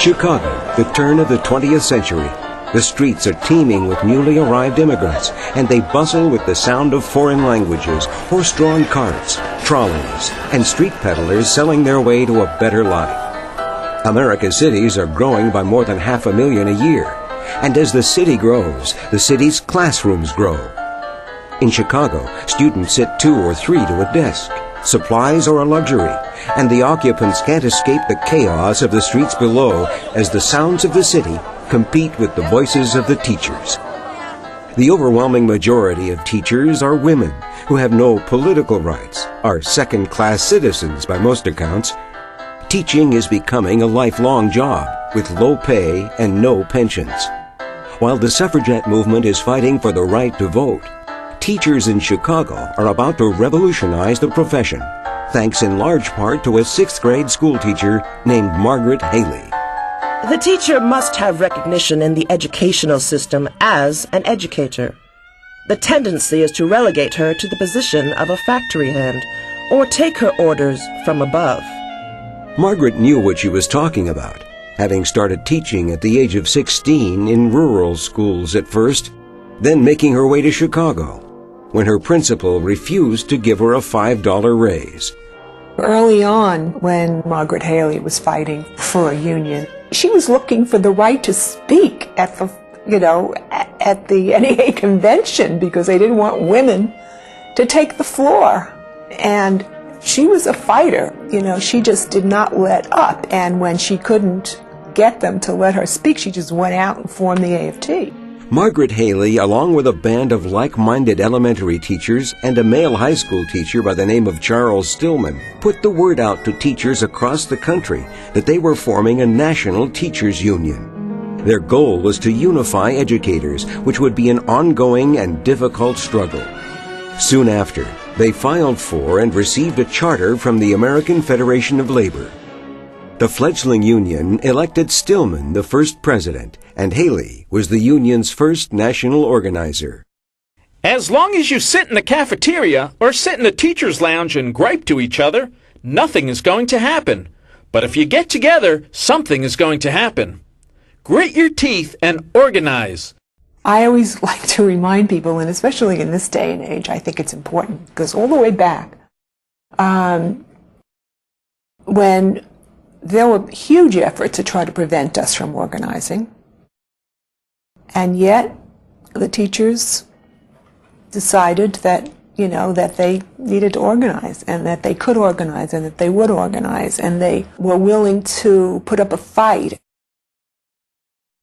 Chicago, the turn of the 20th century. The streets are teeming with newly arrived immigrants, and they bustle with the sound of foreign languages, horse-drawn carts, trolleys, and street peddlers selling their way to a better life. America's cities are growing by more than 500,000 a year, and as the city grows, the city's classrooms grow. In Chicago, students sit 2 or 3 to a desk. Supplies are a luxury, and the occupants can't escape the chaos of the streets below as the sounds of the city compete with the voices of the teachers. The overwhelming majority of teachers are women who have no political rights, are second-class citizens by most accounts. Teaching is becoming a lifelong job with low pay and no pensions. While the suffragette movement is fighting for the right to vote, teachers in Chicago are about to revolutionize the profession, thanks in large part to a 6th grade school teacher named Margaret Haley. The teacher must have recognition in the educational system as an educator. The tendency is to relegate her to the position of a factory hand or take her orders from above. Margaret knew what she was talking about, having started teaching at the age of 16 in rural schools at first, then making her way to Chicago, when her principal refused to give her a $5 raise. Early on, when Margaret Haley was fighting for a union, she was looking for the right to speak at the NEA convention because they didn't want women to take the floor. And she was a fighter. She just did not let up. And when she couldn't get them to let her speak, she just went out and formed the AFT. Margaret Haley, along with a band of like-minded elementary teachers and a male high school teacher by the name of Charles Stillman, put the word out to teachers across the country that they were forming a national teachers union. Their goal was to unify educators, which would be an ongoing and difficult struggle. Soon after, they filed for and received a charter from the American Federation of Labor. The fledgling union elected Stillman the first president, and Haley was the union's first national organizer. As long as you sit in the cafeteria or sit in the teacher's lounge and gripe to each other, nothing is going to happen. But if you get together, something is going to happen. Grit your teeth and organize. I always like to remind people, and especially in this day and age, I think it's important, because all the way back, when there were huge efforts to try to prevent us from organizing, and yet the teachers decided that, that they needed to organize, and that they could organize, and that they would organize, and they were willing to put up a fight.